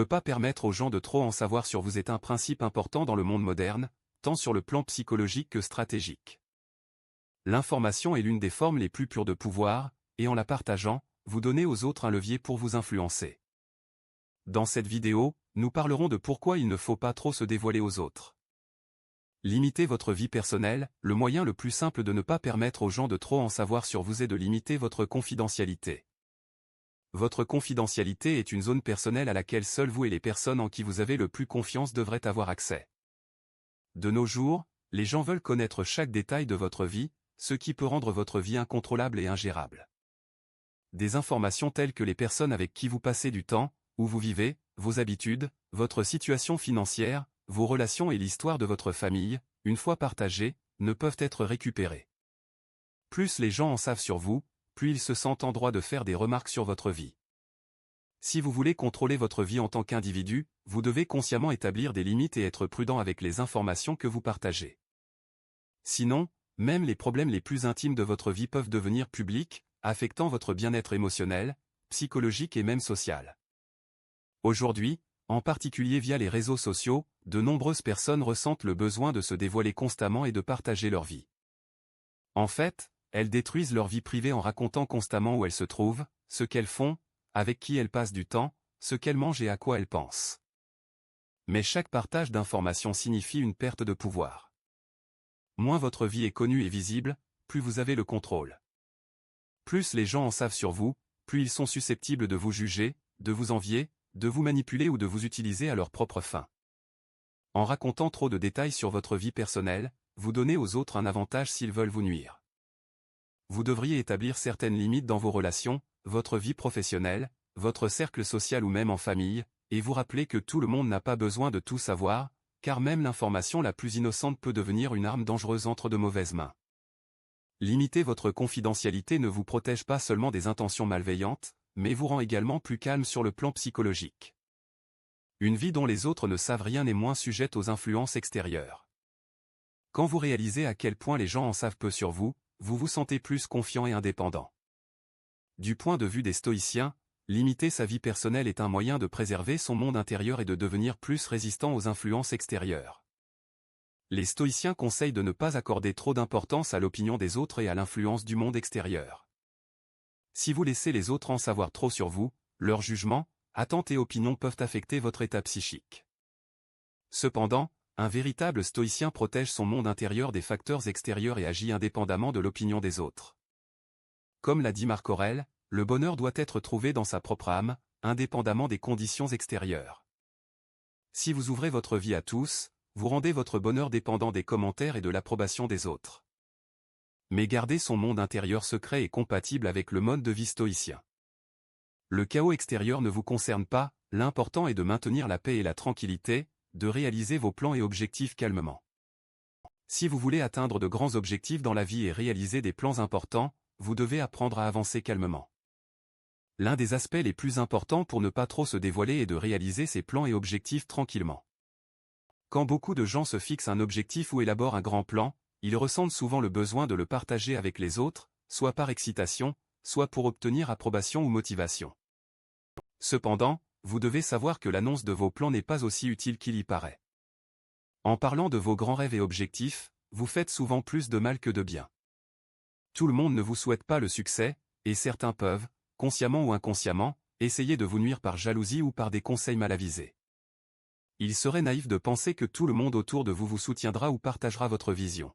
Pas permettre aux gens de trop en savoir sur vous est un principe important dans le monde moderne, tant sur le plan psychologique que stratégique. L'information est l'une des formes les plus pures de pouvoir, et en la partageant, vous donnez aux autres un levier pour vous influencer. Dans cette vidéo, nous parlerons de pourquoi il ne faut pas trop se dévoiler aux autres. Limiter votre vie personnelle, le moyen le plus simple de ne pas permettre aux gens de trop en savoir sur vous est de limiter votre confidentialité. Votre confidentialité est une zone personnelle à laquelle seuls vous et les personnes en qui vous avez le plus confiance devraient avoir accès. De nos jours, les gens veulent connaître chaque détail de votre vie, ce qui peut rendre votre vie incontrôlable et ingérable. Des informations telles que les personnes avec qui vous passez du temps, où vous vivez, vos habitudes, votre situation financière, vos relations et l'histoire de votre famille, une fois partagées, ne peuvent être récupérées. Plus les gens en savent sur vous, plus ils se sentent en droit de faire des remarques sur votre vie. Si vous voulez contrôler votre vie en tant qu'individu, vous devez consciemment établir des limites et être prudent avec les informations que vous partagez. Sinon, même les problèmes les plus intimes de votre vie peuvent devenir publics, affectant votre bien-être émotionnel, psychologique et même social. Aujourd'hui, en particulier via les réseaux sociaux, de nombreuses personnes ressentent le besoin de se dévoiler constamment et de partager leur vie. En fait, elles détruisent leur vie privée en racontant constamment où elles se trouvent, ce qu'elles font, avec qui elles passent du temps, ce qu'elles mangent et à quoi elles pensent. Mais chaque partage d'informations signifie une perte de pouvoir. Moins votre vie est connue et visible, plus vous avez le contrôle. Plus les gens en savent sur vous, plus ils sont susceptibles de vous juger, de vous envier, de vous manipuler ou de vous utiliser à leurs propres fins. En racontant trop de détails sur votre vie personnelle, vous donnez aux autres un avantage s'ils veulent vous nuire. Vous devriez établir certaines limites dans vos relations, votre vie professionnelle, votre cercle social ou même en famille, et vous rappeler que tout le monde n'a pas besoin de tout savoir, car même l'information la plus innocente peut devenir une arme dangereuse entre de mauvaises mains. Limiter votre confidentialité ne vous protège pas seulement des intentions malveillantes, mais vous rend également plus calme sur le plan psychologique. Une vie dont les autres ne savent rien n'est moins sujette aux influences extérieures. Quand vous réalisez à quel point les gens en savent peu sur vous, vous vous sentez plus confiant et indépendant. Du point de vue des stoïciens, limiter sa vie personnelle est un moyen de préserver son monde intérieur et de devenir plus résistant aux influences extérieures. Les stoïciens conseillent de ne pas accorder trop d'importance à l'opinion des autres et à l'influence du monde extérieur. Si vous laissez les autres en savoir trop sur vous, leurs jugements, attentes et opinions peuvent affecter votre état psychique. Cependant, un véritable stoïcien protège son monde intérieur des facteurs extérieurs et agit indépendamment de l'opinion des autres. Comme l'a dit Marc Aurèle, le bonheur doit être trouvé dans sa propre âme, indépendamment des conditions extérieures. Si vous ouvrez votre vie à tous, vous rendez votre bonheur dépendant des commentaires et de l'approbation des autres. Mais garder son monde intérieur secret est compatible avec le mode de vie stoïcien. Le chaos extérieur ne vous concerne pas, l'important est de maintenir la paix et la tranquillité, de réaliser vos plans et objectifs calmement. Si vous voulez atteindre de grands objectifs dans la vie et réaliser des plans importants, vous devez apprendre à avancer calmement. L'un des aspects les plus importants pour ne pas trop se dévoiler est de réaliser ses plans et objectifs tranquillement. Quand beaucoup de gens se fixent un objectif ou élaborent un grand plan, ils ressentent souvent le besoin de le partager avec les autres, soit par excitation, soit pour obtenir approbation ou motivation. Cependant, vous devez savoir que l'annonce de vos plans n'est pas aussi utile qu'il y paraît. En parlant de vos grands rêves et objectifs, vous faites souvent plus de mal que de bien. Tout le monde ne vous souhaite pas le succès, et certains peuvent, consciemment ou inconsciemment, essayer de vous nuire par jalousie ou par des conseils mal avisés. Il serait naïf de penser que tout le monde autour de vous vous soutiendra ou partagera votre vision.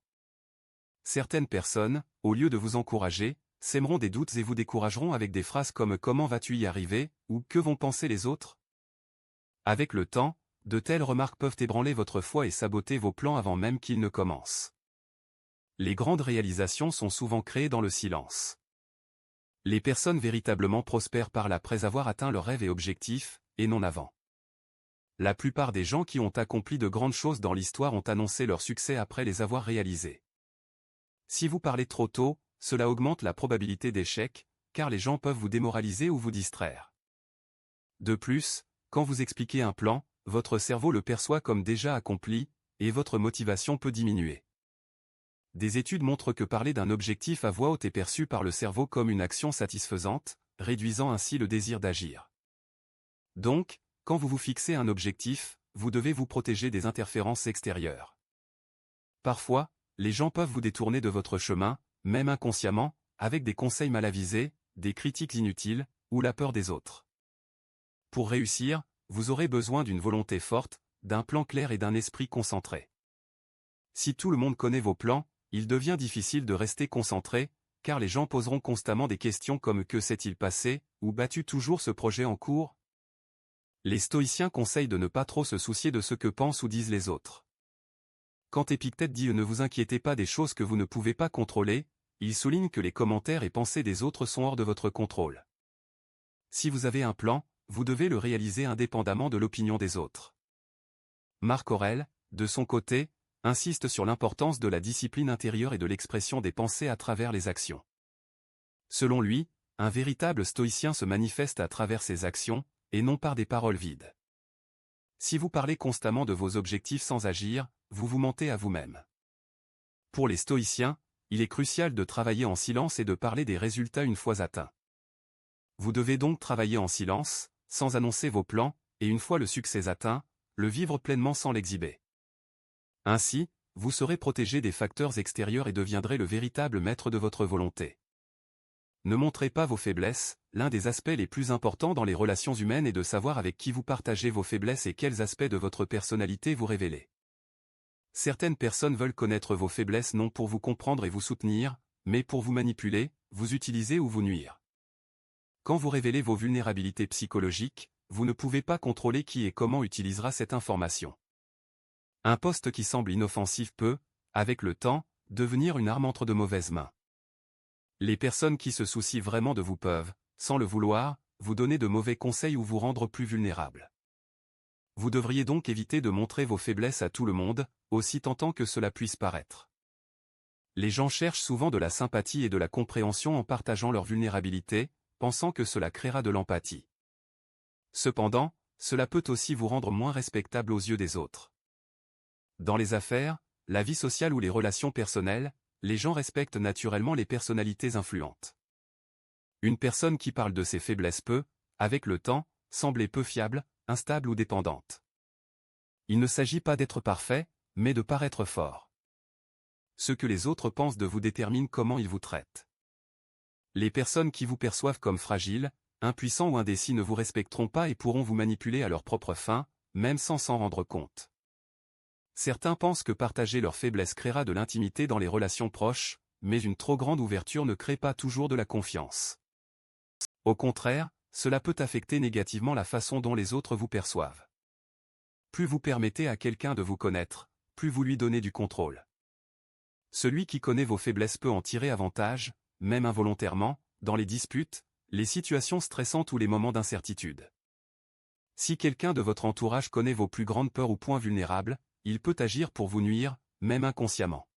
Certaines personnes, au lieu de vous encourager, sèmeront des doutes et vous décourageront avec des phrases comme « Comment vas-tu y arriver ?» ou « Que vont penser les autres ?» Avec le temps, de telles remarques peuvent ébranler votre foi et saboter vos plans avant même qu'ils ne commencent. Les grandes réalisations sont souvent créées dans le silence. Les personnes véritablement prospèrent parlent après avoir atteint leurs rêves et objectifs, et non avant. La plupart des gens qui ont accompli de grandes choses dans l'histoire ont annoncé leur succès après les avoir réalisés. Si vous parlez trop tôt, cela augmente la probabilité d'échec, car les gens peuvent vous démoraliser ou vous distraire. De plus, quand vous expliquez un plan, votre cerveau le perçoit comme déjà accompli, et votre motivation peut diminuer. Des études montrent que parler d'un objectif à voix haute est perçu par le cerveau comme une action satisfaisante, réduisant ainsi le désir d'agir. Donc, Quand vous vous fixez un objectif, vous devez vous protéger des interférences extérieures. Parfois, les gens peuvent vous détourner de votre chemin, même inconsciemment, avec des conseils mal avisés, des critiques inutiles, ou la peur des autres. Pour réussir, vous aurez besoin d'une volonté forte, d'un plan clair et d'un esprit concentré. Si tout le monde connaît vos plans, il devient difficile de rester concentré, car les gens poseront constamment des questions comme que s'est-il passé, ou battu toujours ce projet en cours. Les stoïciens conseillent de ne pas trop se soucier de ce que pensent ou disent les autres. Quand Épictète dit « Ne vous inquiétez pas des choses que vous ne pouvez pas contrôler », il souligne que les commentaires et pensées des autres sont hors de votre contrôle. Si vous avez un plan, vous devez le réaliser indépendamment de l'opinion des autres. Marc Aurèle, de son côté, insiste sur l'importance de la discipline intérieure et de l'expression des pensées à travers les actions. Selon lui, un véritable stoïcien se manifeste à travers ses actions, et non par des paroles vides. Si vous parlez constamment de vos objectifs sans agir, vous vous mentez à vous-même. Pour les stoïciens, il est crucial de travailler en silence et de parler des résultats une fois atteints. Vous devez donc travailler en silence, sans annoncer vos plans, et une fois le succès atteint, le vivre pleinement sans l'exhiber. Ainsi, vous serez protégé des facteurs extérieurs et deviendrez le véritable maître de votre volonté. Ne montrez pas vos faiblesses, l'un des aspects les plus importants dans les relations humaines est de savoir avec qui vous partagez vos faiblesses et quels aspects de votre personnalité vous révélez. Certaines personnes veulent connaître vos faiblesses non pour vous comprendre et vous soutenir, mais pour vous manipuler, vous utiliser ou vous nuire. Quand vous révélez vos vulnérabilités psychologiques, vous ne pouvez pas contrôler qui et comment utilisera cette information. Un poste qui semble inoffensif peut, avec le temps, devenir une arme entre de mauvaises mains. Les personnes qui se soucient vraiment de vous peuvent, sans le vouloir, vous donner de mauvais conseils ou vous rendre plus vulnérable. Vous devriez donc éviter de montrer vos faiblesses à tout le monde, aussi tentant que cela puisse paraître. Les gens cherchent souvent de la sympathie et de la compréhension en partageant leur vulnérabilité, pensant que cela créera de l'empathie. Cependant, cela peut aussi vous rendre moins respectable aux yeux des autres. Dans les affaires, la vie sociale ou les relations personnelles, les gens respectent naturellement les personnalités influentes. Une personne qui parle de ses faiblesses peut, avec le temps, sembler peu fiable, instable ou dépendante. Il ne s'agit pas d'être parfait, mais de paraître fort. Ce que les autres pensent de vous détermine comment ils vous traitent. Les personnes qui vous perçoivent comme fragile, impuissant ou indécis ne vous respecteront pas et pourront vous manipuler à leur propre fin, même sans s'en rendre compte. Certains pensent que partager leurs faiblesses créera de l'intimité dans les relations proches, mais une trop grande ouverture ne crée pas toujours de la confiance. Au contraire, cela peut affecter négativement la façon dont les autres vous perçoivent. Plus vous permettez à quelqu'un de vous connaître, plus vous lui donnez du contrôle. Celui qui connaît vos faiblesses peut en tirer avantage, même involontairement, dans les disputes, les situations stressantes ou les moments d'incertitude. Si quelqu'un de votre entourage connaît vos plus grandes peurs ou points vulnérables, il peut agir pour vous nuire, même inconsciemment.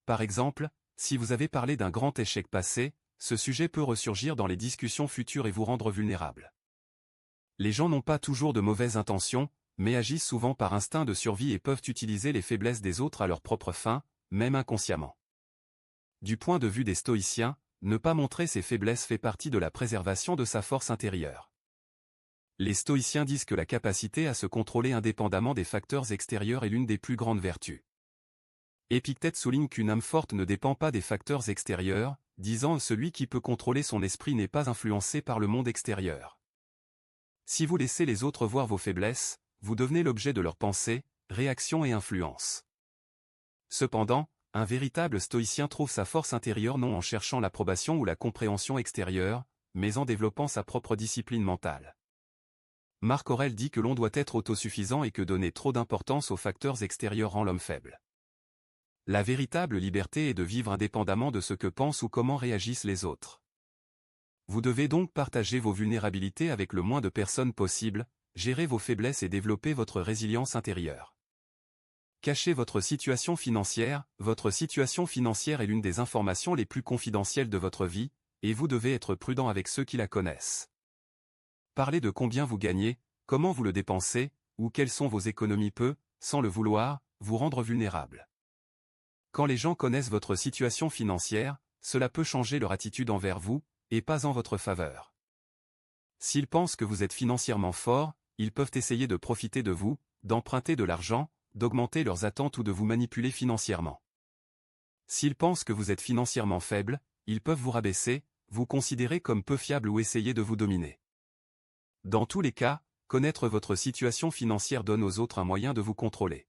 Par exemple, si vous avez parlé d'un grand échec passé, ce sujet peut ressurgir dans les discussions futures et vous rendre vulnérable. Les gens n'ont pas toujours de mauvaises intentions, mais agissent souvent par instinct de survie et peuvent utiliser les faiblesses des autres à leur propre fin, même inconsciemment. Du point de vue des stoïciens, ne pas montrer ses faiblesses fait partie de la préservation de sa force intérieure. Les stoïciens disent que la capacité à se contrôler indépendamment des facteurs extérieurs est l'une des plus grandes vertus. Épictète souligne qu'une âme forte ne dépend pas des facteurs extérieurs, disant « Celui qui peut contrôler son esprit n'est pas influencé par le monde extérieur ». Si vous laissez les autres voir vos faiblesses, vous devenez l'objet de leurs pensées, réactions et influences. Cependant, un véritable stoïcien trouve sa force intérieure non en cherchant l'approbation ou la compréhension extérieure, mais en développant sa propre discipline mentale. Marc Aurèle dit que l'on doit être autosuffisant et que donner trop d'importance aux facteurs extérieurs rend l'homme faible. La véritable liberté est de vivre indépendamment de ce que pensent ou comment réagissent les autres. Vous devez donc partager vos vulnérabilités avec le moins de personnes possible, gérer vos faiblesses et développer votre résilience intérieure. Cachez votre situation financière. Votre situation financière est l'une des informations les plus confidentielles de votre vie, et vous devez être prudent avec ceux qui la connaissent. Parlez de combien vous gagnez, comment vous le dépensez, ou quelles sont vos économies peut, sans le vouloir, vous rendre vulnérable. Quand les gens connaissent votre situation financière, cela peut changer leur attitude envers vous, et pas en votre faveur. S'ils pensent que vous êtes financièrement fort, ils peuvent essayer de profiter de vous, d'emprunter de l'argent, d'augmenter leurs attentes ou de vous manipuler financièrement. S'ils pensent que vous êtes financièrement faible, ils peuvent vous rabaisser, vous considérer comme peu fiable ou essayer de vous dominer. Dans tous les cas, connaître votre situation financière donne aux autres un moyen de vous contrôler.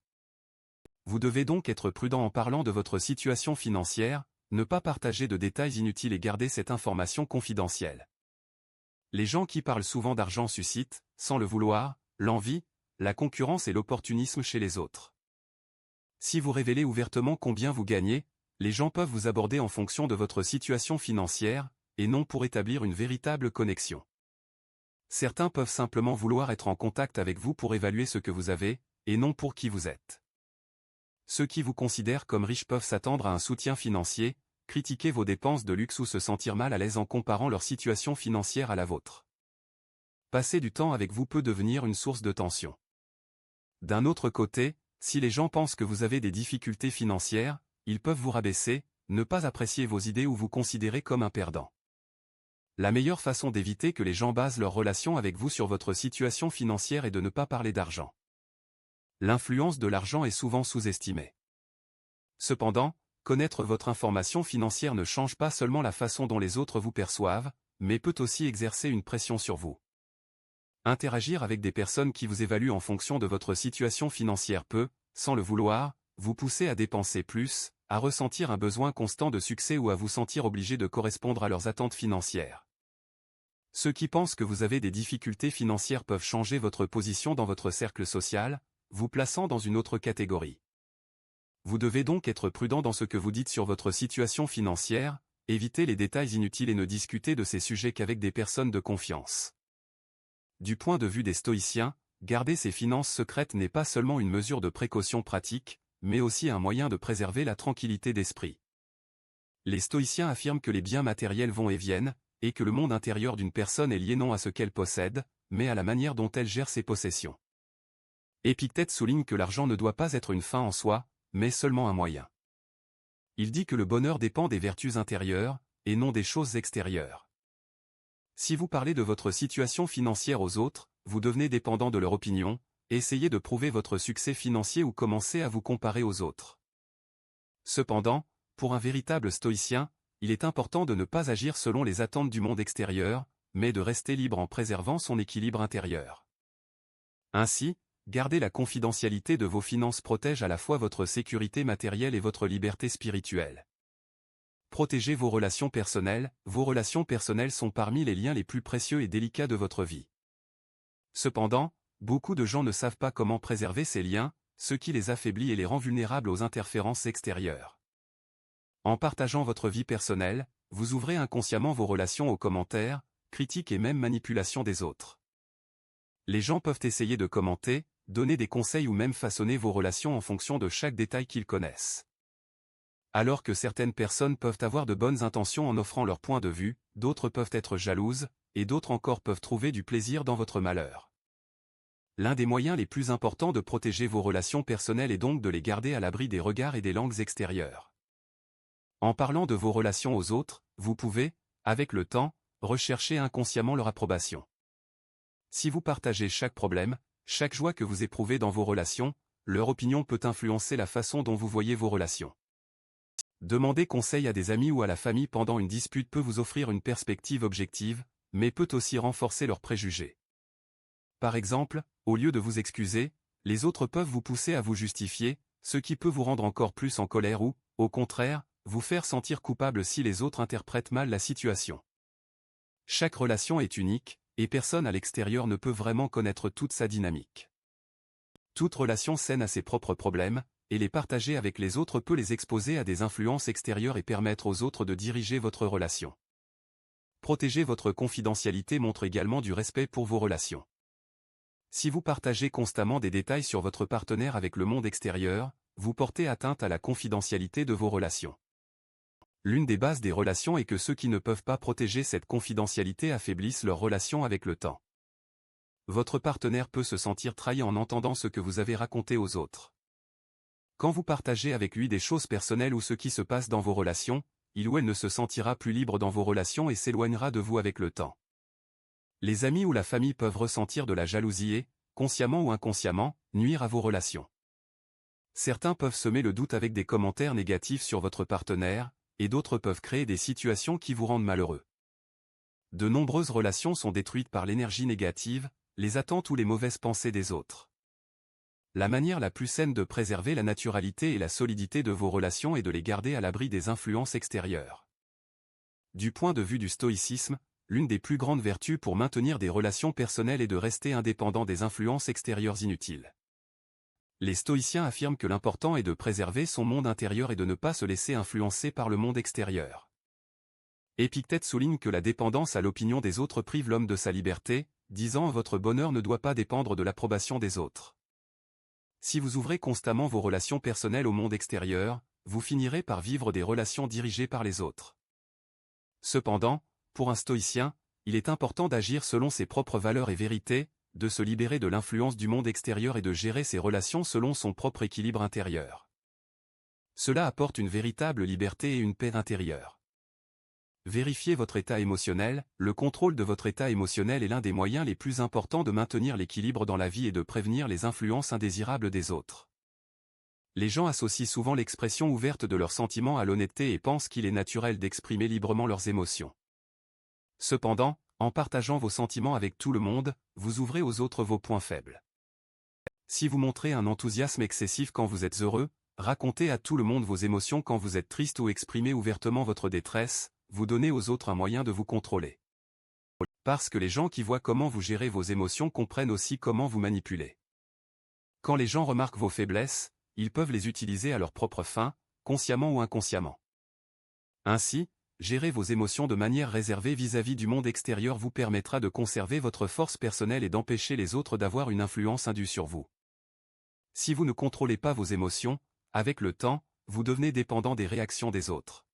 Vous devez donc être prudent en parlant de votre situation financière, ne pas partager de détails inutiles et garder cette information confidentielle. Les gens qui parlent souvent d'argent suscitent, sans le vouloir, l'envie, la concurrence et l'opportunisme chez les autres. Si vous révélez ouvertement combien vous gagnez, les gens peuvent vous aborder en fonction de votre situation financière, et non pour établir une véritable connexion. Certains peuvent simplement vouloir être en contact avec vous pour évaluer ce que vous avez, et non pour qui vous êtes. Ceux qui vous considèrent comme riches peuvent s'attendre à un soutien financier, critiquer vos dépenses de luxe ou se sentir mal à l'aise en comparant leur situation financière à la vôtre. Passer du temps avec vous peut devenir une source de tension. D'un autre côté, si les gens pensent que vous avez des difficultés financières, ils peuvent vous rabaisser, ne pas apprécier vos idées ou vous considérer comme un perdant. La meilleure façon d'éviter que les gens basent leur relation avec vous sur votre situation financière est de ne pas parler d'argent. L'influence de l'argent est souvent sous-estimée. Cependant, connaître votre information financière ne change pas seulement la façon dont les autres vous perçoivent, mais peut aussi exercer une pression sur vous. Interagir avec des personnes qui vous évaluent en fonction de votre situation financière peut, sans le vouloir, vous pousser à dépenser plus, à ressentir un besoin constant de succès ou à vous sentir obligé de correspondre à leurs attentes financières. Ceux qui pensent que vous avez des difficultés financières peuvent changer votre position dans votre cercle social, vous plaçant dans une autre catégorie. Vous devez donc être prudent dans ce que vous dites sur votre situation financière, évitez les détails inutiles et ne discutez de ces sujets qu'avec des personnes de confiance. Du point de vue des stoïciens, garder ses finances secrètes n'est pas seulement une mesure de précaution pratique, mais aussi un moyen de préserver la tranquillité d'esprit. Les stoïciens affirment que les biens matériels vont et viennent, et que le monde intérieur d'une personne est lié non à ce qu'elle possède, mais à la manière dont elle gère ses possessions. Épictète souligne que l'argent ne doit pas être une fin en soi, mais seulement un moyen. Il dit que le bonheur dépend des vertus intérieures, et non des choses extérieures. Si vous parlez de votre situation financière aux autres, vous devenez dépendant de leur opinion, essayez de prouver votre succès financier ou commencez à vous comparer aux autres. Cependant, pour un véritable stoïcien, il est important de ne pas agir selon les attentes du monde extérieur, mais de rester libre en préservant son équilibre intérieur. Ainsi, garder la confidentialité de vos finances protège à la fois votre sécurité matérielle et votre liberté spirituelle. Protégez vos relations personnelles sont parmi les liens les plus précieux et délicats de votre vie. Cependant, beaucoup de gens ne savent pas comment préserver ces liens, ce qui les affaiblit et les rend vulnérables aux interférences extérieures. En partageant votre vie personnelle, vous ouvrez inconsciemment vos relations aux commentaires, critiques et même manipulations des autres. Les gens peuvent essayer de commenter, donner des conseils ou même façonner vos relations en fonction de chaque détail qu'ils connaissent. Alors que certaines personnes peuvent avoir de bonnes intentions en offrant leur point de vue, d'autres peuvent être jalouses, et d'autres encore peuvent trouver du plaisir dans votre malheur. L'un des moyens les plus importants de protéger vos relations personnelles est donc de les garder à l'abri des regards et des langues extérieures. En parlant de vos relations aux autres, vous pouvez, avec le temps, rechercher inconsciemment leur approbation. Si vous partagez chaque problème, chaque joie que vous éprouvez dans vos relations, leur opinion peut influencer la façon dont vous voyez vos relations. Demander conseil à des amis ou à la famille pendant une dispute peut vous offrir une perspective objective, mais peut aussi renforcer leurs préjugés. Par exemple, au lieu de vous excuser, les autres peuvent vous pousser à vous justifier, ce qui peut vous rendre encore plus en colère ou, au contraire, vous faire sentir coupable si les autres interprètent mal la situation. Chaque relation est unique, et personne à l'extérieur ne peut vraiment connaître toute sa dynamique. Toute relation saine a ses propres problèmes, et les partager avec les autres peut les exposer à des influences extérieures et permettre aux autres de diriger votre relation. Protéger votre confidentialité montre également du respect pour vos relations. Si vous partagez constamment des détails sur votre partenaire avec le monde extérieur, vous portez atteinte à la confidentialité de vos relations. L'une des bases des relations est que ceux qui ne peuvent pas protéger cette confidentialité affaiblissent leur relation avec le temps. Votre partenaire peut se sentir trahi en entendant ce que vous avez raconté aux autres. Quand vous partagez avec lui des choses personnelles ou ce qui se passe dans vos relations, il ou elle ne se sentira plus libre dans vos relations et s'éloignera de vous avec le temps. Les amis ou la famille peuvent ressentir de la jalousie et, consciemment ou inconsciemment, nuire à vos relations. Certains peuvent semer le doute avec des commentaires négatifs sur votre partenaire, et d'autres peuvent créer des situations qui vous rendent malheureux. De nombreuses relations sont détruites par l'énergie négative, les attentes ou les mauvaises pensées des autres. La manière la plus saine de préserver la naturalité et la solidité de vos relations est de les garder à l'abri des influences extérieures. Du point de vue du stoïcisme, l'une des plus grandes vertus pour maintenir des relations personnelles est de rester indépendant des influences extérieures inutiles. Les stoïciens affirment que l'important est de préserver son monde intérieur et de ne pas se laisser influencer par le monde extérieur. Épictète souligne que la dépendance à l'opinion des autres prive l'homme de sa liberté, disant « Votre bonheur ne doit pas dépendre de l'approbation des autres ». Si vous ouvrez constamment vos relations personnelles au monde extérieur, vous finirez par vivre des relations dirigées par les autres. Cependant, pour un stoïcien, il est important d'agir selon ses propres valeurs et vérités, de se libérer de l'influence du monde extérieur et de gérer ses relations selon son propre équilibre intérieur. Cela apporte une véritable liberté et une paix intérieure. Vérifiez votre état émotionnel. Le contrôle de votre état émotionnel est l'un des moyens les plus importants de maintenir l'équilibre dans la vie et de prévenir les influences indésirables des autres. Les gens associent souvent l'expression ouverte de leurs sentiments à l'honnêteté et pensent qu'il est naturel d'exprimer librement leurs émotions. Cependant, en partageant vos sentiments avec tout le monde, vous ouvrez aux autres vos points faibles. Si vous montrez un enthousiasme excessif quand vous êtes heureux, racontez à tout le monde vos émotions quand vous êtes triste ou exprimez ouvertement votre détresse, vous donnez aux autres un moyen de vous contrôler. Parce que les gens qui voient comment vous gérez vos émotions comprennent aussi comment vous manipulez. Quand les gens remarquent vos faiblesses, ils peuvent les utiliser à leur propre fin, consciemment ou inconsciemment. Ainsi, gérer vos émotions de manière réservée vis-à-vis du monde extérieur vous permettra de conserver votre force personnelle et d'empêcher les autres d'avoir une influence indue sur vous. Si vous ne contrôlez pas vos émotions, avec le temps, vous devenez dépendant des réactions des autres.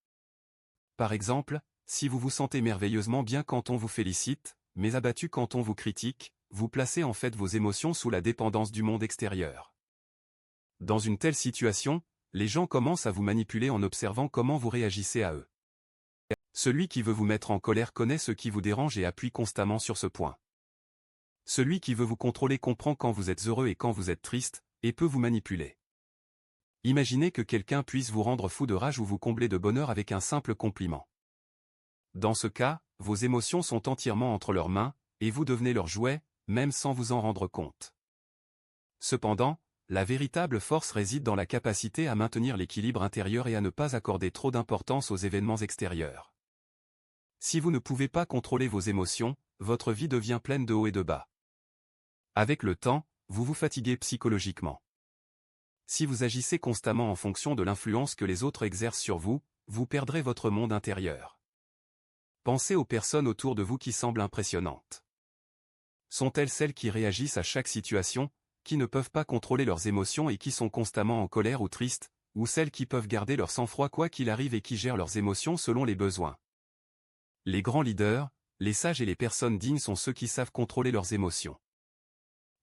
Par exemple, si vous vous sentez merveilleusement bien quand on vous félicite, mais abattu quand on vous critique, vous placez en fait vos émotions sous la dépendance du monde extérieur. Dans une telle situation, les gens commencent à vous manipuler en observant comment vous réagissez à eux. Celui qui veut vous mettre en colère connaît ce qui vous dérange et appuie constamment sur ce point. Celui qui veut vous contrôler comprend quand vous êtes heureux et quand vous êtes triste, et peut vous manipuler. Imaginez que quelqu'un puisse vous rendre fou de rage ou vous combler de bonheur avec un simple compliment. Dans ce cas, vos émotions sont entièrement entre leurs mains, et vous devenez leur jouet, même sans vous en rendre compte. Cependant, la véritable force réside dans la capacité à maintenir l'équilibre intérieur et à ne pas accorder trop d'importance aux événements extérieurs. Si vous ne pouvez pas contrôler vos émotions, votre vie devient pleine de hauts et de bas. Avec le temps, vous vous fatiguez psychologiquement. Si vous agissez constamment en fonction de l'influence que les autres exercent sur vous, vous perdrez votre monde intérieur. Pensez aux personnes autour de vous qui semblent impressionnantes. Sont-elles celles qui réagissent à chaque situation, qui ne peuvent pas contrôler leurs émotions et qui sont constamment en colère ou tristes, ou celles qui peuvent garder leur sang-froid quoi qu'il arrive et qui gèrent leurs émotions selon les besoins? Les grands leaders, les sages et les personnes dignes sont ceux qui savent contrôler leurs émotions.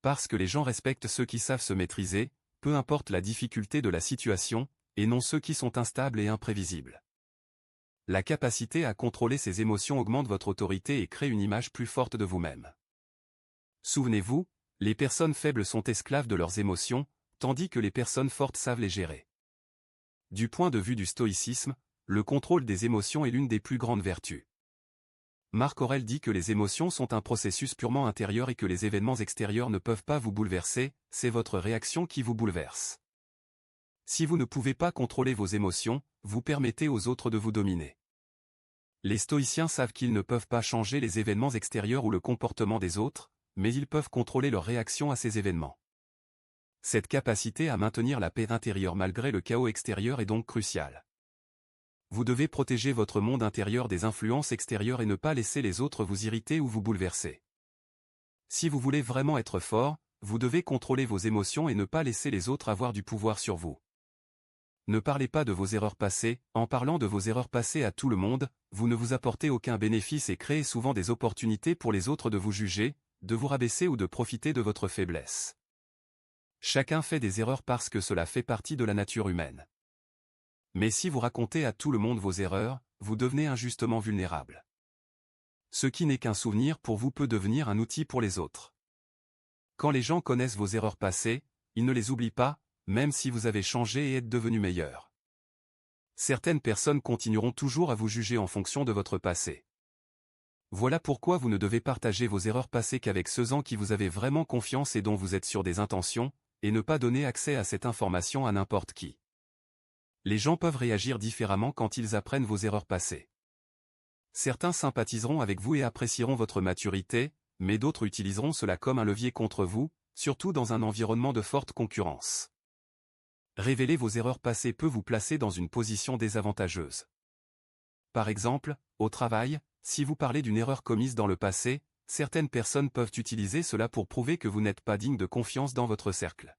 Parce que les gens respectent ceux qui savent se maîtriser, peu importe la difficulté de la situation, et non ceux qui sont instables et imprévisibles. La capacité à contrôler ses émotions augmente votre autorité et crée une image plus forte de vous-même. Souvenez-vous, les personnes faibles sont esclaves de leurs émotions, tandis que les personnes fortes savent les gérer. Du point de vue du stoïcisme, le contrôle des émotions est l'une des plus grandes vertus. Marc Aurèle dit que les émotions sont un processus purement intérieur et que les événements extérieurs ne peuvent pas vous bouleverser, c'est votre réaction qui vous bouleverse. Si vous ne pouvez pas contrôler vos émotions, vous permettez aux autres de vous dominer. Les stoïciens savent qu'ils ne peuvent pas changer les événements extérieurs ou le comportement des autres, mais ils peuvent contrôler leur réaction à ces événements. Cette capacité à maintenir la paix intérieure malgré le chaos extérieur est donc cruciale. Vous devez protéger votre monde intérieur des influences extérieures et ne pas laisser les autres vous irriter ou vous bouleverser. Si vous voulez vraiment être fort, vous devez contrôler vos émotions et ne pas laisser les autres avoir du pouvoir sur vous. Ne parlez pas de vos erreurs passées. En parlant de vos erreurs passées à tout le monde, vous ne vous apportez aucun bénéfice et créez souvent des opportunités pour les autres de vous juger, de vous rabaisser ou de profiter de votre faiblesse. Chacun fait des erreurs parce que cela fait partie de la nature humaine. Mais si vous racontez à tout le monde vos erreurs, vous devenez injustement vulnérable. Ce qui n'est qu'un souvenir pour vous peut devenir un outil pour les autres. Quand les gens connaissent vos erreurs passées, ils ne les oublient pas, même si vous avez changé et êtes devenu meilleur. Certaines personnes continueront toujours à vous juger en fonction de votre passé. Voilà pourquoi vous ne devez partager vos erreurs passées qu'avec ceux en qui vous avez vraiment confiance et dont vous êtes sûr des intentions, et ne pas donner accès à cette information à n'importe qui. Les gens peuvent réagir différemment quand ils apprennent vos erreurs passées. Certains sympathiseront avec vous et apprécieront votre maturité, mais d'autres utiliseront cela comme un levier contre vous, surtout dans un environnement de forte concurrence. Révéler vos erreurs passées peut vous placer dans une position désavantageuse. Par exemple, au travail, si vous parlez d'une erreur commise dans le passé, certaines personnes peuvent utiliser cela pour prouver que vous n'êtes pas digne de confiance dans votre cercle.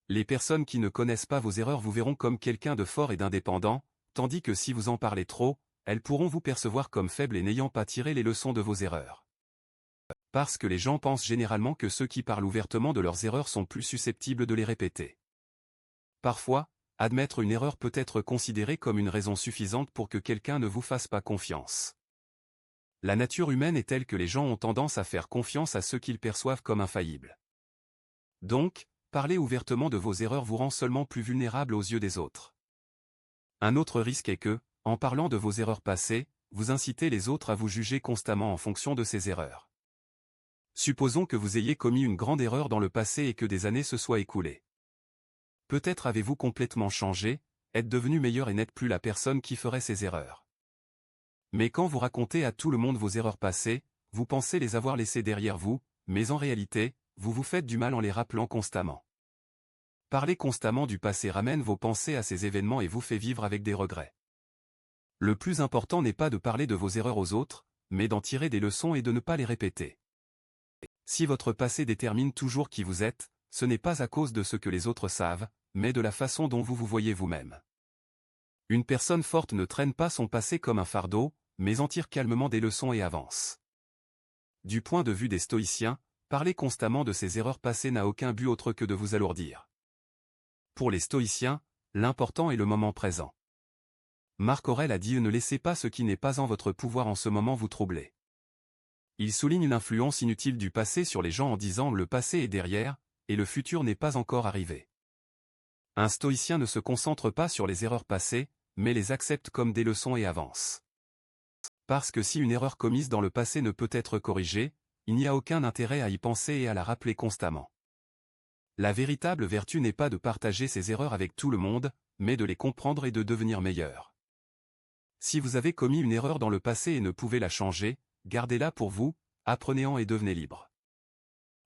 Les personnes qui ne connaissent pas vos erreurs vous verront comme quelqu'un de fort et d'indépendant, tandis que si vous en parlez trop, elles pourront vous percevoir comme faible et n'ayant pas tiré les leçons de vos erreurs. Parce que les gens pensent généralement que ceux qui parlent ouvertement de leurs erreurs sont plus susceptibles de les répéter. Parfois, admettre une erreur peut être considéré comme une raison suffisante pour que quelqu'un ne vous fasse pas confiance. La nature humaine est telle que les gens ont tendance à faire confiance à ceux qu'ils perçoivent comme infaillibles. Donc, parler ouvertement de vos erreurs vous rend seulement plus vulnérable aux yeux des autres. Un autre risque est que, en parlant de vos erreurs passées, vous incitez les autres à vous juger constamment en fonction de ces erreurs. Supposons que vous ayez commis une grande erreur dans le passé et que des années se soient écoulées. Peut-être avez-vous complètement changé, êtes devenu meilleur et n'êtes plus la personne qui ferait ces erreurs. Mais quand vous racontez à tout le monde vos erreurs passées, vous pensez les avoir laissées derrière vous, mais en réalité, vous vous faites du mal en les rappelant constamment. Parler constamment du passé ramène vos pensées à ces événements et vous fait vivre avec des regrets. Le plus important n'est pas de parler de vos erreurs aux autres, mais d'en tirer des leçons et de ne pas les répéter. Si votre passé détermine toujours qui vous êtes, ce n'est pas à cause de ce que les autres savent, mais de la façon dont vous vous voyez vous-même. Une personne forte ne traîne pas son passé comme un fardeau, mais en tire calmement des leçons et avance. Du point de vue des stoïciens, parler constamment de ses erreurs passées n'a aucun but autre que de vous alourdir. Pour les stoïciens, l'important est le moment présent. Marc Aurèle a dit « Ne laissez pas ce qui n'est pas en votre pouvoir en ce moment vous troubler ». Il souligne l'influence inutile du passé sur les gens en disant « Le passé est derrière », et le futur n'est pas encore arrivé. Un stoïcien ne se concentre pas sur les erreurs passées, mais les accepte comme des leçons et avance. Parce que si une erreur commise dans le passé ne peut être corrigée, il n'y a aucun intérêt à y penser et à la rappeler constamment. La véritable vertu n'est pas de partager ses erreurs avec tout le monde, mais de les comprendre et de devenir meilleur. Si vous avez commis une erreur dans le passé et ne pouvez la changer, gardez-la pour vous, apprenez-en et devenez libre.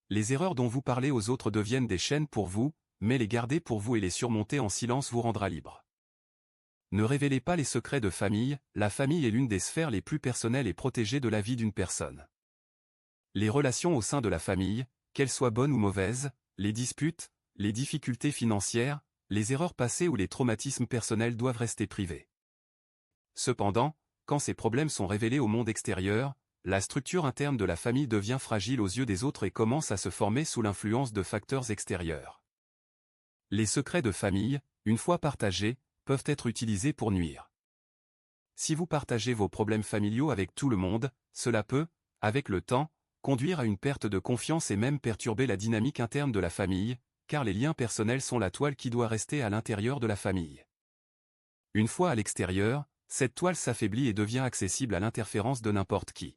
Les erreurs dont vous parlez aux autres deviennent des chaînes pour vous, mais les garder pour vous et les surmonter en silence vous rendra libre. Ne révélez pas les secrets de famille, la famille est l'une des sphères les plus personnelles et protégées de la vie d'une personne. Les relations au sein de la famille, qu'elles soient bonnes ou mauvaises, les disputes, les difficultés financières, les erreurs passées ou les traumatismes personnels doivent rester privés. Cependant, quand ces problèmes sont révélés au monde extérieur, la structure interne de la famille devient fragile aux yeux des autres et commence à se former sous l'influence de facteurs extérieurs. Les secrets de famille, une fois partagés, peuvent être utilisés pour nuire. Si vous partagez vos problèmes familiaux avec tout le monde, cela peut, avec le temps, conduire à une perte de confiance et même perturber la dynamique interne de la famille, car les liens personnels sont la toile qui doit rester à l'intérieur de la famille. Une fois à l'extérieur, cette toile s'affaiblit et devient accessible à l'interférence de n'importe qui.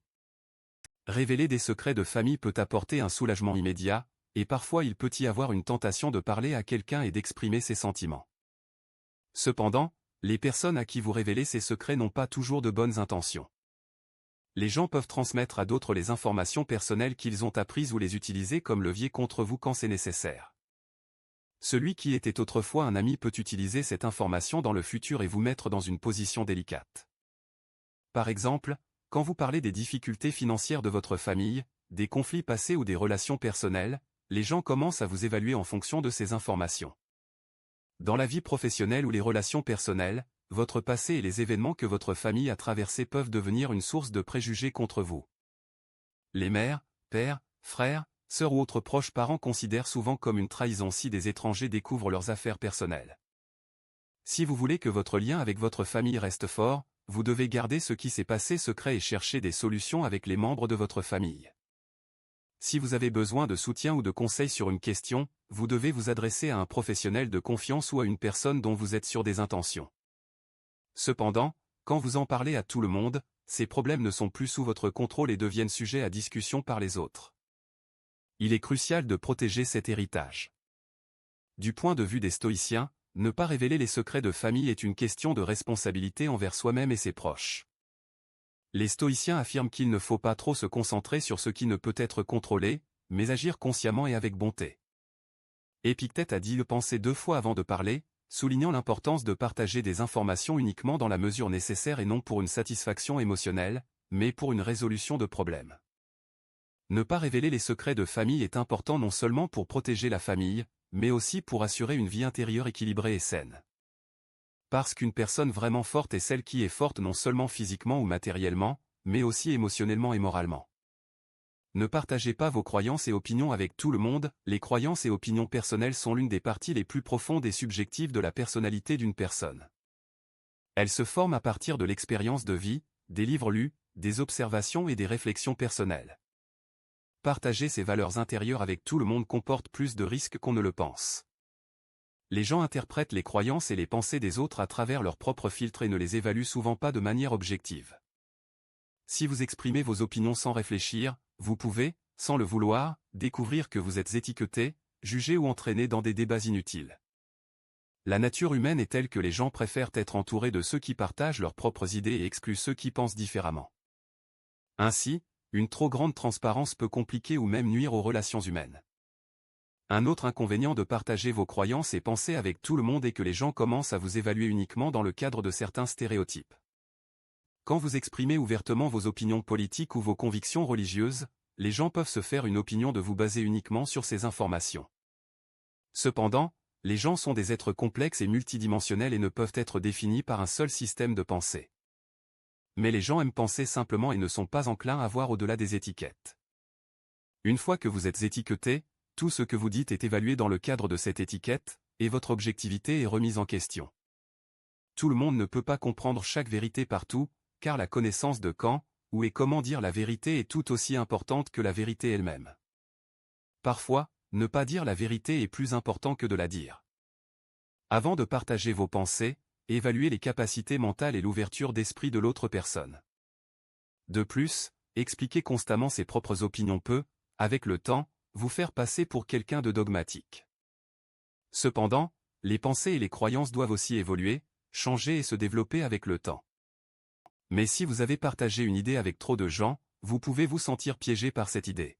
Révéler des secrets de famille peut apporter un soulagement immédiat, et parfois il peut y avoir une tentation de parler à quelqu'un et d'exprimer ses sentiments. Cependant, les personnes à qui vous révélez ces secrets n'ont pas toujours de bonnes intentions. Les gens peuvent transmettre à d'autres les informations personnelles qu'ils ont apprises ou les utiliser comme levier contre vous quand c'est nécessaire. Celui qui était autrefois un ami peut utiliser cette information dans le futur et vous mettre dans une position délicate. Par exemple, quand vous parlez des difficultés financières de votre famille, des conflits passés ou des relations personnelles, les gens commencent à vous évaluer en fonction de ces informations. Dans la vie professionnelle ou les relations personnelles, votre passé et les événements que votre famille a traversés peuvent devenir une source de préjugés contre vous. Les mères, pères, frères, sœurs ou autres proches parents considèrent souvent comme une trahison si des étrangers découvrent leurs affaires personnelles. Si vous voulez que votre lien avec votre famille reste fort, vous devez garder ce qui s'est passé secret et chercher des solutions avec les membres de votre famille. Si vous avez besoin de soutien ou de conseils sur une question, vous devez vous adresser à un professionnel de confiance ou à une personne dont vous êtes sûr des intentions. Cependant, quand vous en parlez à tout le monde, ces problèmes ne sont plus sous votre contrôle et deviennent sujets à discussion par les autres. Il est crucial de protéger cet héritage. Du point de vue des stoïciens, ne pas révéler les secrets de famille est une question de responsabilité envers soi-même et ses proches. Les stoïciens affirment qu'il ne faut pas trop se concentrer sur ce qui ne peut être contrôlé, mais agir consciemment et avec bonté. Épictète a dit le penser 2 fois avant de parler, soulignant l'importance de partager des informations uniquement dans la mesure nécessaire et non pour une satisfaction émotionnelle, mais pour une résolution de problèmes. Ne pas révéler les secrets de famille est important non seulement pour protéger la famille, mais aussi pour assurer une vie intérieure équilibrée et saine. Parce qu'une personne vraiment forte est celle qui est forte non seulement physiquement ou matériellement, mais aussi émotionnellement et moralement. Ne partagez pas vos croyances et opinions avec tout le monde, les croyances et opinions personnelles sont l'une des parties les plus profondes et subjectives de la personnalité d'une personne. Elles se forment à partir de l'expérience de vie, des livres lus, des observations et des réflexions personnelles. Partager ses valeurs intérieures avec tout le monde comporte plus de risques qu'on ne le pense. Les gens interprètent les croyances et les pensées des autres à travers leurs propres filtres et ne les évaluent souvent pas de manière objective. Si vous exprimez vos opinions sans réfléchir, vous pouvez, sans le vouloir, découvrir que vous êtes étiqueté, jugé ou entraîné dans des débats inutiles. La nature humaine est telle que les gens préfèrent être entourés de ceux qui partagent leurs propres idées et excluent ceux qui pensent différemment. Ainsi, une trop grande transparence peut compliquer ou même nuire aux relations humaines. Un autre inconvénient de partager vos croyances et pensées avec tout le monde est que les gens commencent à vous évaluer uniquement dans le cadre de certains stéréotypes. Quand vous exprimez ouvertement vos opinions politiques ou vos convictions religieuses, les gens peuvent se faire une opinion de vous basée uniquement sur ces informations. Cependant, les gens sont des êtres complexes et multidimensionnels et ne peuvent être définis par un seul système de pensée. Mais les gens aiment penser simplement et ne sont pas enclins à voir au-delà des étiquettes. Une fois que vous êtes étiqueté, tout ce que vous dites est évalué dans le cadre de cette étiquette, et votre objectivité est remise en question. Tout le monde ne peut pas comprendre chaque vérité partout, car la connaissance de quand, où et comment dire la vérité est tout aussi importante que la vérité elle-même. Parfois, ne pas dire la vérité est plus important que de la dire. Avant de partager vos pensées, évaluez les capacités mentales et l'ouverture d'esprit de l'autre personne. De plus, expliquer constamment ses propres opinions peut, avec le temps, vous faire passer pour quelqu'un de dogmatique. Cependant, les pensées et les croyances doivent aussi évoluer, changer et se développer avec le temps. Mais si vous avez partagé une idée avec trop de gens, vous pouvez vous sentir piégé par cette idée.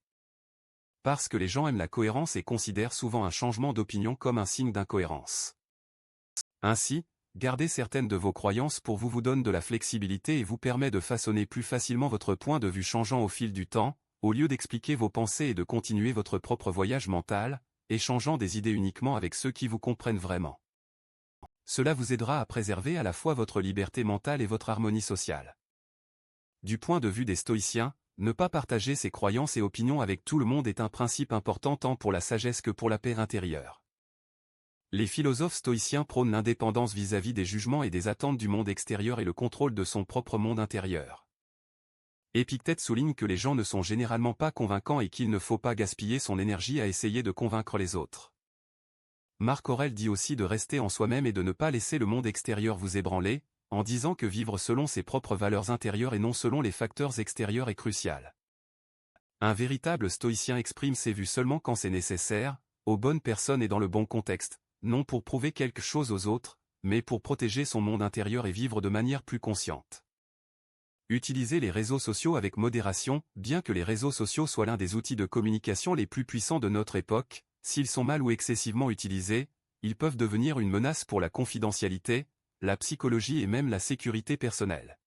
Parce que les gens aiment la cohérence et considèrent souvent un changement d'opinion comme un signe d'incohérence. Ainsi, garder certaines de vos croyances pour vous donne de la flexibilité et vous permet de façonner plus facilement votre point de vue changeant au fil du temps, au lieu d'expliquer vos pensées et de continuer votre propre voyage mental, échangeant des idées uniquement avec ceux qui vous comprennent vraiment. Cela vous aidera à préserver à la fois votre liberté mentale et votre harmonie sociale. Du point de vue des stoïciens, ne pas partager ses croyances et opinions avec tout le monde est un principe important tant pour la sagesse que pour la paix intérieure. Les philosophes stoïciens prônent l'indépendance vis-à-vis des jugements et des attentes du monde extérieur et le contrôle de son propre monde intérieur. Épictète souligne que les gens ne sont généralement pas convaincants et qu'il ne faut pas gaspiller son énergie à essayer de convaincre les autres. Marc Aurèle dit aussi de rester en soi-même et de ne pas laisser le monde extérieur vous ébranler, en disant que vivre selon ses propres valeurs intérieures et non selon les facteurs extérieurs est crucial. Un véritable stoïcien exprime ses vues seulement quand c'est nécessaire, aux bonnes personnes et dans le bon contexte, non pour prouver quelque chose aux autres, mais pour protéger son monde intérieur et vivre de manière plus consciente. Utilisez les réseaux sociaux avec modération, bien que les réseaux sociaux soient l'un des outils de communication les plus puissants de notre époque, s'ils sont mal ou excessivement utilisés, ils peuvent devenir une menace pour la confidentialité, la psychologie et même la sécurité personnelle.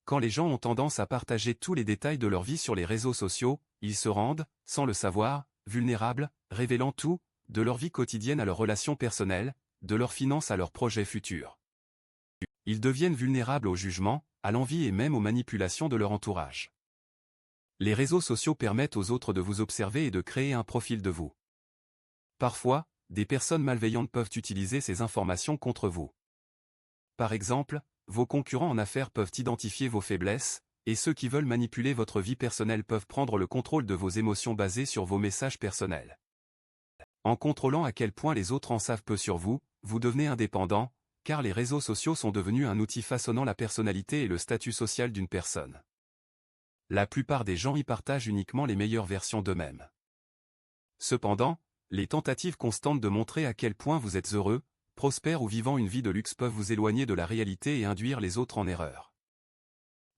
Quand les gens ont tendance à partager tous les détails de leur vie sur les réseaux sociaux, ils se rendent, sans le savoir, vulnérables, révélant tout, de leur vie quotidienne à leurs relations personnelles, de leurs finances à leurs projets futurs. Ils deviennent vulnérables au jugement, à l'envie et même aux manipulations de leur entourage. Les réseaux sociaux permettent aux autres de vous observer et de créer un profil de vous. Parfois, des personnes malveillantes peuvent utiliser ces informations contre vous. Par exemple, vos concurrents en affaires peuvent identifier vos faiblesses, et ceux qui veulent manipuler votre vie personnelle peuvent prendre le contrôle de vos émotions basées sur vos messages personnels. En contrôlant à quel point les autres en savent peu sur vous, vous devenez indépendant, car les réseaux sociaux sont devenus un outil façonnant la personnalité et le statut social d'une personne. La plupart des gens y partagent uniquement les meilleures versions d'eux-mêmes. Cependant, les tentatives constantes de montrer à quel point vous êtes heureux, prospère ou vivant une vie de luxe peuvent vous éloigner de la réalité et induire les autres en erreur.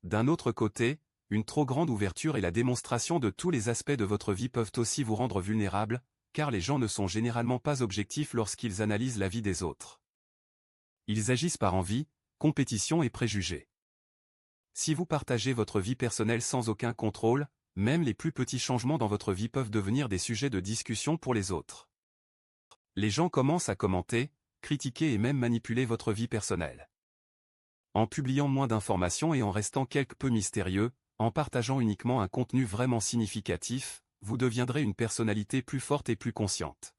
D'un autre côté, une trop grande ouverture et la démonstration de tous les aspects de votre vie peuvent aussi vous rendre vulnérable, car les gens ne sont généralement pas objectifs lorsqu'ils analysent la vie des autres. Ils agissent par envie, compétition et préjugés. Si vous partagez votre vie personnelle sans aucun contrôle, même les plus petits changements dans votre vie peuvent devenir des sujets de discussion pour les autres. Les gens commencent à commenter, critiquer et même manipuler votre vie personnelle. En publiant moins d'informations et en restant quelque peu mystérieux, en partageant uniquement un contenu vraiment significatif, vous deviendrez une personnalité plus forte et plus consciente.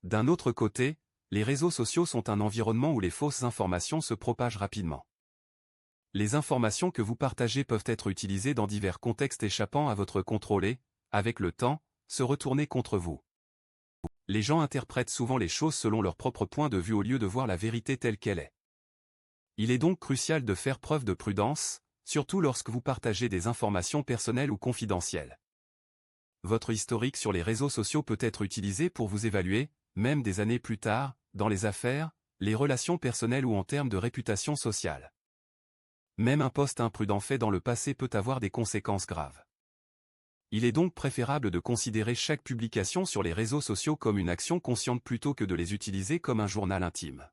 D'un autre côté, les réseaux sociaux sont un environnement où les fausses informations se propagent rapidement. Les informations que vous partagez peuvent être utilisées dans divers contextes échappant à votre contrôle et, avec le temps, se retourner contre vous. Les gens interprètent souvent les choses selon leur propre point de vue au lieu de voir la vérité telle qu'elle est. Il est donc crucial de faire preuve de prudence, surtout lorsque vous partagez des informations personnelles ou confidentielles. Votre historique sur les réseaux sociaux peut être utilisé pour vous évaluer, même des années plus tard, dans les affaires, les relations personnelles ou en termes de réputation sociale. Même un post imprudent fait dans le passé peut avoir des conséquences graves. Il est donc préférable de considérer chaque publication sur les réseaux sociaux comme une action consciente plutôt que de les utiliser comme un journal intime.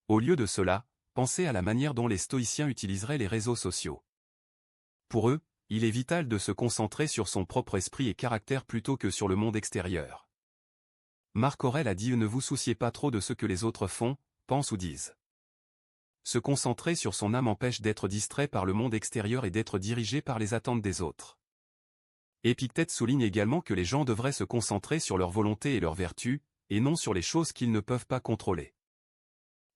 Au lieu de cela, pensez à la manière dont les stoïciens utiliseraient les réseaux sociaux. Pour eux, il est vital de se concentrer sur son propre esprit et caractère plutôt que sur le monde extérieur. Marc Aurèle a dit « Ne vous souciez pas trop de ce que les autres font, pensent ou disent ». Se concentrer sur son âme empêche d'être distrait par le monde extérieur et d'être dirigé par les attentes des autres. Épictète souligne également que les gens devraient se concentrer sur leur volonté et leurs vertus, et non sur les choses qu'ils ne peuvent pas contrôler.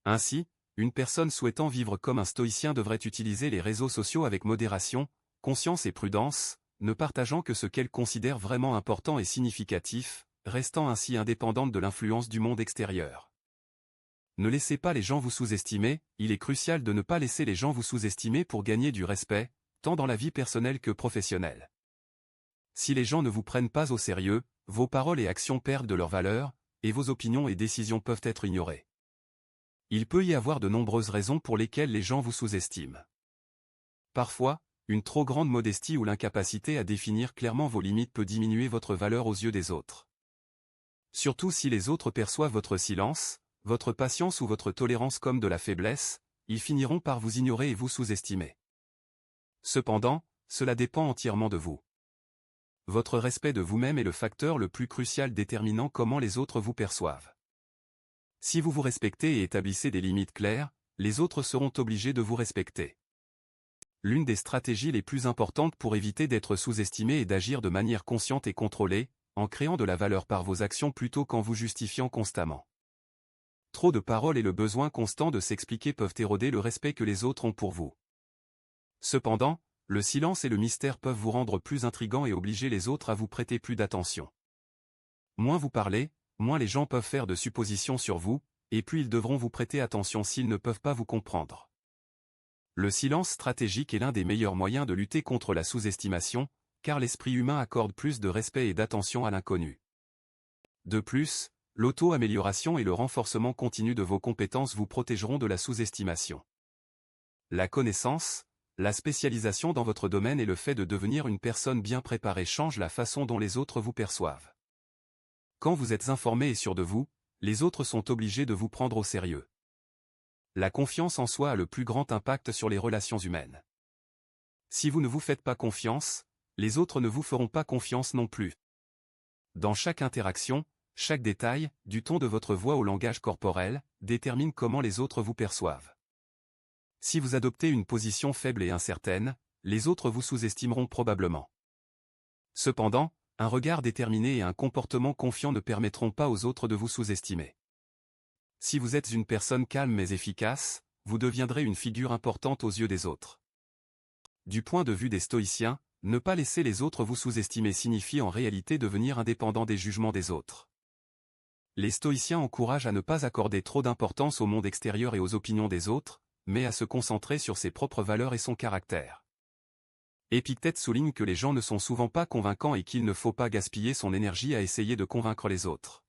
Ainsi, une personne souhaitant vivre comme un stoïcien devrait utiliser les réseaux sociaux avec modération, conscience et prudence, ne partageant que ce qu'elle considère vraiment important et significatif, restant ainsi indépendante de l'influence du monde extérieur. Ne laissez pas les gens vous sous-estimer, il est crucial de ne pas laisser les gens vous sous-estimer pour gagner du respect, tant dans la vie personnelle que professionnelle. Si les gens ne vous prennent pas au sérieux, vos paroles et actions perdent de leur valeur, et vos opinions et décisions peuvent être ignorées. Il peut y avoir de nombreuses raisons pour lesquelles les gens vous sous-estiment. Parfois, une trop grande modestie ou l'incapacité à définir clairement vos limites peut diminuer votre valeur aux yeux des autres. Surtout si les autres perçoivent votre silence, votre patience ou votre tolérance comme de la faiblesse, ils finiront par vous ignorer et vous sous-estimer. Cependant, cela dépend entièrement de vous. Votre respect de vous-même est le facteur le plus crucial déterminant comment les autres vous perçoivent. Si vous vous respectez et établissez des limites claires, les autres seront obligés de vous respecter. L'une des stratégies les plus importantes pour éviter d'être sous-estimé est d'agir de manière consciente et contrôlée, en créant de la valeur par vos actions plutôt qu'en vous justifiant constamment. Trop de paroles et le besoin constant de s'expliquer peuvent éroder le respect que les autres ont pour vous. Cependant, le silence et le mystère peuvent vous rendre plus intrigant et obliger les autres à vous prêter plus d'attention. Moins vous parlez, moins les gens peuvent faire de suppositions sur vous, et puis ils devront vous prêter attention s'ils ne peuvent pas vous comprendre. Le silence stratégique est l'un des meilleurs moyens de lutter contre la sous-estimation, car l'esprit humain accorde plus de respect et d'attention à l'inconnu. De plus, l'auto-amélioration et le renforcement continu de vos compétences vous protégeront de la sous-estimation. La connaissance, la spécialisation dans votre domaine et le fait de devenir une personne bien préparée changent la façon dont les autres vous perçoivent. Quand vous êtes informé et sûr de vous, les autres sont obligés de vous prendre au sérieux. La confiance en soi a le plus grand impact sur les relations humaines. Si vous ne vous faites pas confiance, les autres ne vous feront pas confiance non plus. Dans chaque interaction, chaque détail, du ton de votre voix au langage corporel, détermine comment les autres vous perçoivent. Si vous adoptez une position faible et incertaine, les autres vous sous-estimeront probablement. Cependant, un regard déterminé et un comportement confiant ne permettront pas aux autres de vous sous-estimer. Si vous êtes une personne calme mais efficace, vous deviendrez une figure importante aux yeux des autres. Du point de vue des stoïciens, ne pas laisser les autres vous sous-estimer signifie en réalité devenir indépendant des jugements des autres. Les stoïciens encouragent à ne pas accorder trop d'importance au monde extérieur et aux opinions des autres, mais à se concentrer sur ses propres valeurs et son caractère. Épictète souligne que les gens ne sont souvent pas convaincants et qu'il ne faut pas gaspiller son énergie à essayer de convaincre les autres.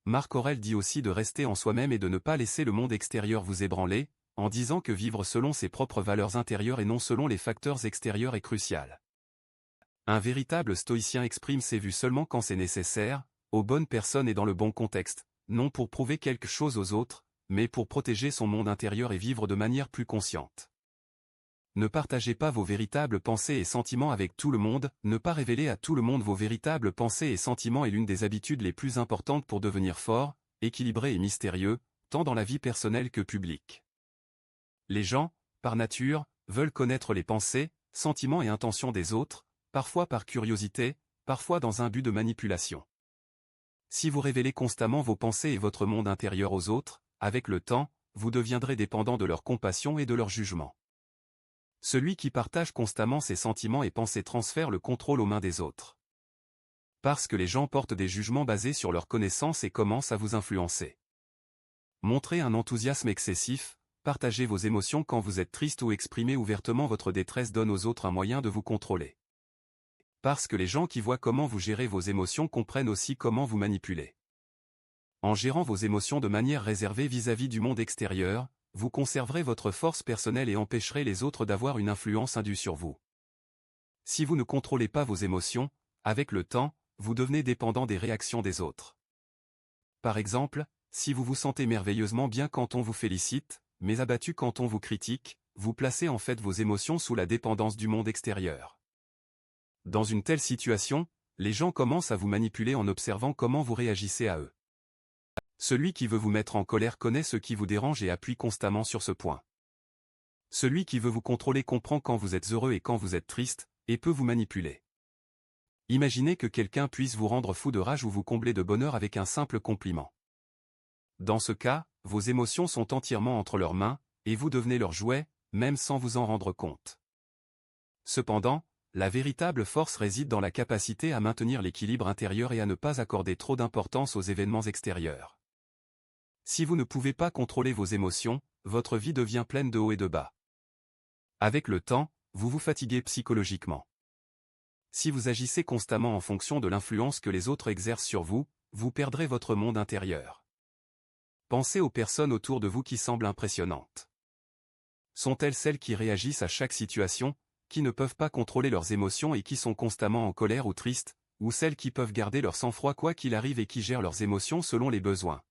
Marc Aurèle dit aussi de rester en soi-même et de ne pas laisser le monde extérieur vous ébranler, en disant que vivre selon ses propres valeurs intérieures et non selon les facteurs extérieurs est crucial. Un véritable stoïcien exprime ses vues seulement quand c'est nécessaire, aux bonnes personnes et dans le bon contexte, non pour prouver quelque chose aux autres, mais pour protéger son monde intérieur et vivre de manière plus consciente. Ne partagez pas vos véritables pensées et sentiments avec tout le monde, ne pas révéler à tout le monde vos véritables pensées et sentiments est l'une des habitudes les plus importantes pour devenir fort, équilibré et mystérieux, tant dans la vie personnelle que publique. Les gens, par nature, veulent connaître les pensées, sentiments et intentions des autres, parfois par curiosité, parfois dans un but de manipulation. Si vous révélez constamment vos pensées et votre monde intérieur aux autres, avec le temps, vous deviendrez dépendant de leur compassion et de leur jugement. Celui qui partage constamment ses sentiments et pensées transfère le contrôle aux mains des autres. Parce que les gens portent des jugements basés sur leurs connaissances et commencent à vous influencer. Montrez un enthousiasme excessif, partagez vos émotions quand vous êtes triste ou exprimez ouvertement votre détresse donne aux autres un moyen de vous contrôler. Parce que les gens qui voient comment vous gérez vos émotions comprennent aussi comment vous manipulez. En gérant vos émotions de manière réservée vis-à-vis du monde extérieur, vous conserverez votre force personnelle et empêcherez les autres d'avoir une influence indue sur vous. Si vous ne contrôlez pas vos émotions, avec le temps, vous devenez dépendant des réactions des autres. Par exemple, si vous vous sentez merveilleusement bien quand on vous félicite, mais abattu quand on vous critique, vous placez en fait vos émotions sous la dépendance du monde extérieur. Dans une telle situation, les gens commencent à vous manipuler en observant comment vous réagissez à eux. Celui qui veut vous mettre en colère connaît ce qui vous dérange et appuie constamment sur ce point. Celui qui veut vous contrôler comprend quand vous êtes heureux et quand vous êtes triste, et peut vous manipuler. Imaginez que quelqu'un puisse vous rendre fou de rage ou vous combler de bonheur avec un simple compliment. Dans ce cas, vos émotions sont entièrement entre leurs mains, et vous devenez leur jouet, même sans vous en rendre compte. Cependant, la véritable force réside dans la capacité à maintenir l'équilibre intérieur et à ne pas accorder trop d'importance aux événements extérieurs. Si vous ne pouvez pas contrôler vos émotions, votre vie devient pleine de hauts et de bas. Avec le temps, vous vous fatiguez psychologiquement. Si vous agissez constamment en fonction de l'influence que les autres exercent sur vous, vous perdrez votre monde intérieur. Pensez aux personnes autour de vous qui semblent impressionnantes. Sont-elles celles qui réagissent à chaque situation, qui ne peuvent pas contrôler leurs émotions et qui sont constamment en colère ou tristes, ou celles qui peuvent garder leur sang-froid quoi qu'il arrive et qui gèrent leurs émotions selon les besoins?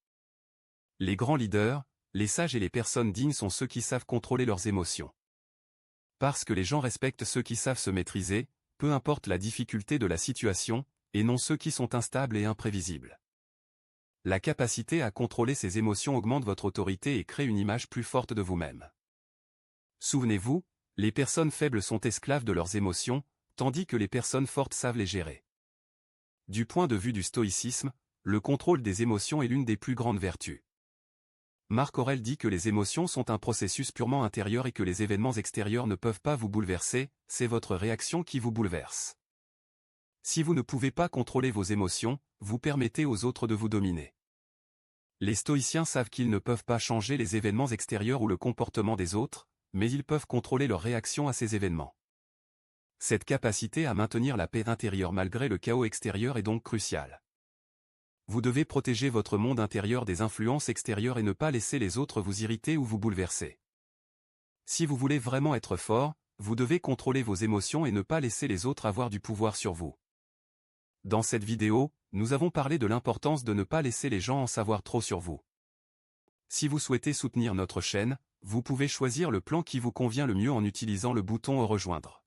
Les grands leaders, les sages et les personnes dignes sont ceux qui savent contrôler leurs émotions. Parce que les gens respectent ceux qui savent se maîtriser, peu importe la difficulté de la situation, et non ceux qui sont instables et imprévisibles. La capacité à contrôler ses émotions augmente votre autorité et crée une image plus forte de vous-même. Souvenez-vous, les personnes faibles sont esclaves de leurs émotions, tandis que les personnes fortes savent les gérer. Du point de vue du stoïcisme, le contrôle des émotions est l'une des plus grandes vertus. Marc Aurèle dit que les émotions sont un processus purement intérieur et que les événements extérieurs ne peuvent pas vous bouleverser, c'est votre réaction qui vous bouleverse. Si vous ne pouvez pas contrôler vos émotions, vous permettez aux autres de vous dominer. Les stoïciens savent qu'ils ne peuvent pas changer les événements extérieurs ou le comportement des autres, mais ils peuvent contrôler leur réaction à ces événements. Cette capacité à maintenir la paix intérieure malgré le chaos extérieur est donc cruciale. Vous devez protéger votre monde intérieur des influences extérieures et ne pas laisser les autres vous irriter ou vous bouleverser. Si vous voulez vraiment être fort, vous devez contrôler vos émotions et ne pas laisser les autres avoir du pouvoir sur vous. Dans cette vidéo, nous avons parlé de l'importance de ne pas laisser les gens en savoir trop sur vous. Si vous souhaitez soutenir notre chaîne, vous pouvez choisir le plan qui vous convient le mieux en utilisant le bouton Rejoindre.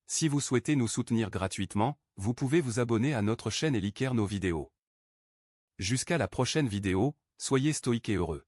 Si vous souhaitez nous soutenir gratuitement, vous pouvez vous abonner à notre chaîne et liker nos vidéos. Jusqu'à la prochaine vidéo, soyez stoïques et heureux.